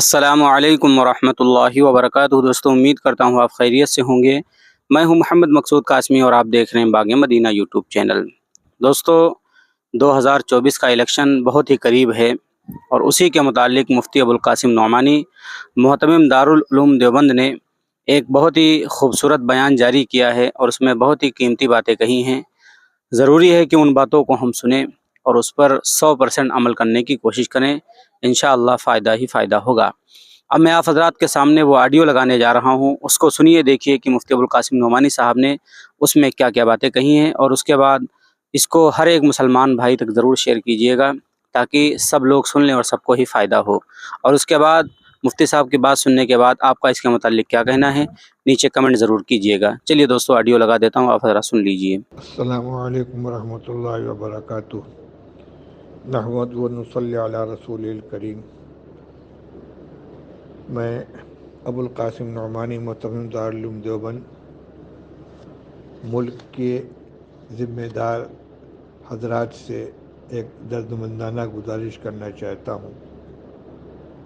السلام علیکم ورحمۃ اللہ وبرکاتہ دوستوں، امید کرتا ہوں آپ خیریت سے ہوں گے۔ میں ہوں محمد مقصود قاسمی اور آپ دیکھ رہے ہیں باغ مدینہ یوٹیوب چینل۔ دوستو، 2024 کا الیکشن بہت ہی قریب ہے اور اسی کے متعلق مفتی ابوالقاسم نعمانی محتمم دارالعلوم دیوبند نے ایک بہت ہی خوبصورت بیان جاری کیا ہے اور اس میں بہت ہی قیمتی باتیں کہی ہیں۔ ضروری ہے کہ ان باتوں کو ہم سنیں اور اس پر 100% عمل کرنے کی کوشش کریں، انشاءاللہ فائدہ ہی فائدہ ہوگا۔ اب میں آپ حضرات کے سامنے وہ آڈیو لگانے جا رہا ہوں، اس کو سنیے، دیکھیے کہ مفتی ابوالقاسم نعمانی صاحب نے اس میں کیا کیا باتیں کہی ہیں، اور اس کے بعد اس کو ہر ایک مسلمان بھائی تک ضرور شیئر کیجیے گا تاکہ سب لوگ سن لیں اور سب کو ہی فائدہ ہو۔ اور اس کے بعد مفتی صاحب کی بات سننے کے بعد آپ کا اس کے متعلق کیا کہنا ہے نیچے کمنٹ ضرور کیجیے گا۔ چلیے دوستو، آڈیو لگا دیتا ہوں، آپ حضرات سن لیجیے۔ السلام علیکم ورحمۃ اللہ وبرکاتہ۔ نحمد و نصلی علی رسول الکریم۔ میں ابوالقاسم نعمانی محتمم دارالعلوم دیوبند ملک کے ذمہ دار حضرات سے ایک دردمندانہ گزارش کرنا چاہتا ہوں۔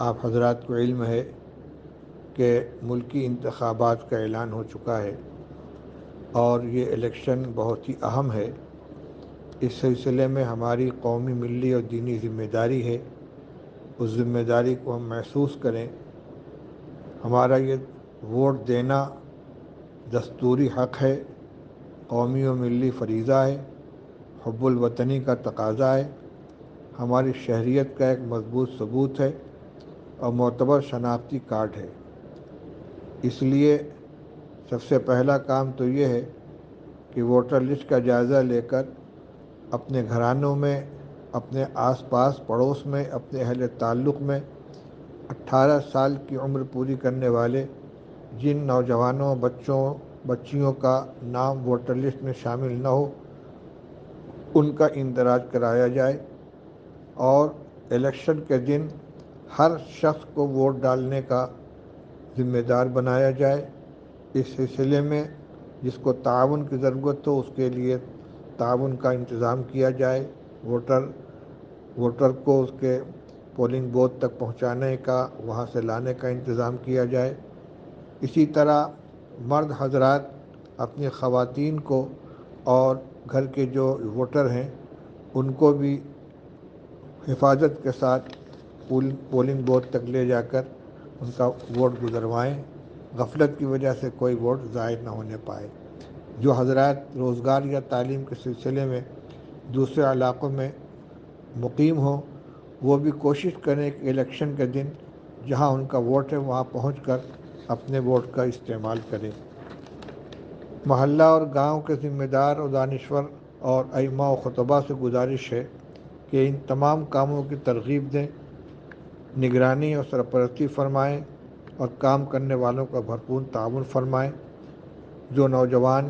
آپ حضرات کو علم ہے کہ ملکی انتخابات کا اعلان ہو چکا ہے اور یہ الیکشن بہت ہی اہم ہے۔ اس سلسلے میں ہماری قومی، ملی اور دینی ذمہ داری ہے، اس ذمہ داری کو ہم محسوس کریں۔ ہمارا یہ ووٹ دینا دستوری حق ہے، قومی و ملی فریضہ ہے، حب الوطنی کا تقاضا ہے، ہماری شہریت کا ایک مضبوط ثبوت ہے اور معتبر شناختی کارڈ ہے۔ اس لیے سب سے پہلا کام تو یہ ہے کہ ووٹر لسٹ کا جائزہ لے کر اپنے گھرانوں میں، اپنے آس پاس پڑوس میں، اپنے اہل تعلق میں 18 سال کی عمر پوری کرنے والے جن نوجوانوں، بچیوں کا نام ووٹر لسٹ میں شامل نہ ہو، ان کا اندراج کرایا جائے اور الیکشن کے دن ہر شخص کو ووٹ ڈالنے کا ذمہ دار بنایا جائے۔ اس سلسلے میں جس کو تعاون کی ضرورت ہو اس کے لیے تعاون کا انتظام کیا جائے، ووٹر کو اس کے پولنگ بوتھ تک پہنچانے کا، وہاں سے لانے کا انتظام کیا جائے۔ اسی طرح مرد حضرات اپنی خواتین کو اور گھر کے جو ووٹر ہیں ان کو بھی حفاظت کے ساتھ پولنگ بوتھ تک لے جا کر ان کا ووٹ گزروائیں، غفلت کی وجہ سے کوئی ووٹ ضائع نہ ہونے پائے۔ جو حضرات روزگار یا تعلیم کے سلسلے میں دوسرے علاقوں میں مقیم ہوں، وہ بھی کوشش کریں کہ الیکشن کے دن جہاں ان کا ووٹ ہے وہاں پہنچ کر اپنے ووٹ کا استعمال کریں۔ محلہ اور گاؤں کے ذمہ دار اور دانشور اور ائمہ و خطباء سے گزارش ہے کہ ان تمام کاموں کی ترغیب دیں، نگرانی اور سرپرستی فرمائیں اور کام کرنے والوں کا بھرپور تعاون فرمائیں۔ جو نوجوان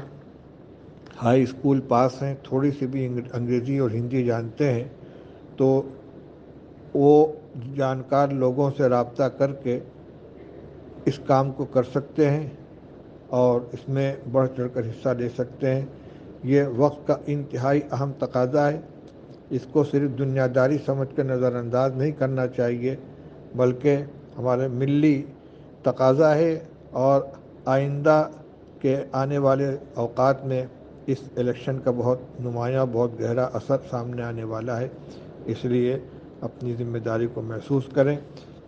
ہائی اسکول پاس ہیں، تھوڑی سی بھی انگریزی اور ہندی جانتے ہیں، تو وہ جانکار لوگوں سے رابطہ کر کے اس کام کو کر سکتے ہیں اور اس میں بڑھ چڑھ کر حصہ لے سکتے ہیں۔ یہ وقت کا انتہائی اہم تقاضا ہے، اس کو صرف دنیا داری سمجھ کر نظر انداز نہیں کرنا چاہیے، بلکہ ہمارے ملی تقاضا ہے اور آئندہ کے آنے والے اوقات میں اس الیکشن کا بہت نمایاں، بہت گہرا اثر سامنے آنے والا ہے۔ اس لیے اپنی ذمہ داری کو محسوس کریں۔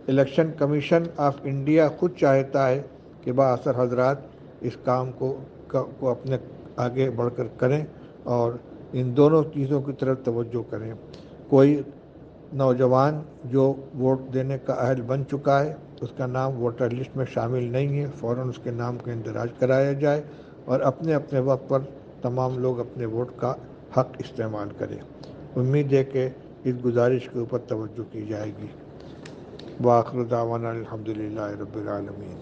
الیکشن کمیشن آف انڈیا خود چاہتا ہے کہ بااثر حضرات اس کام کو اپنے آگے بڑھ کر کریں اور ان دونوں چیزوں کی طرف توجہ کریں۔ کوئی نوجوان جو ووٹ دینے کا اہل بن چکا ہے، اس کا نام ووٹر لسٹ میں شامل نہیں ہے، فوراً اس کے نام کا اندراج کرایا جائے اور اپنے اپنے وقت پر تمام لوگ اپنے ووٹ کا حق استعمال کریں۔ امید ہے کہ اس گزارش کے اوپر توجہ کی جائے گی۔ وآخر دعوانا الحمدللہ رب العالمین۔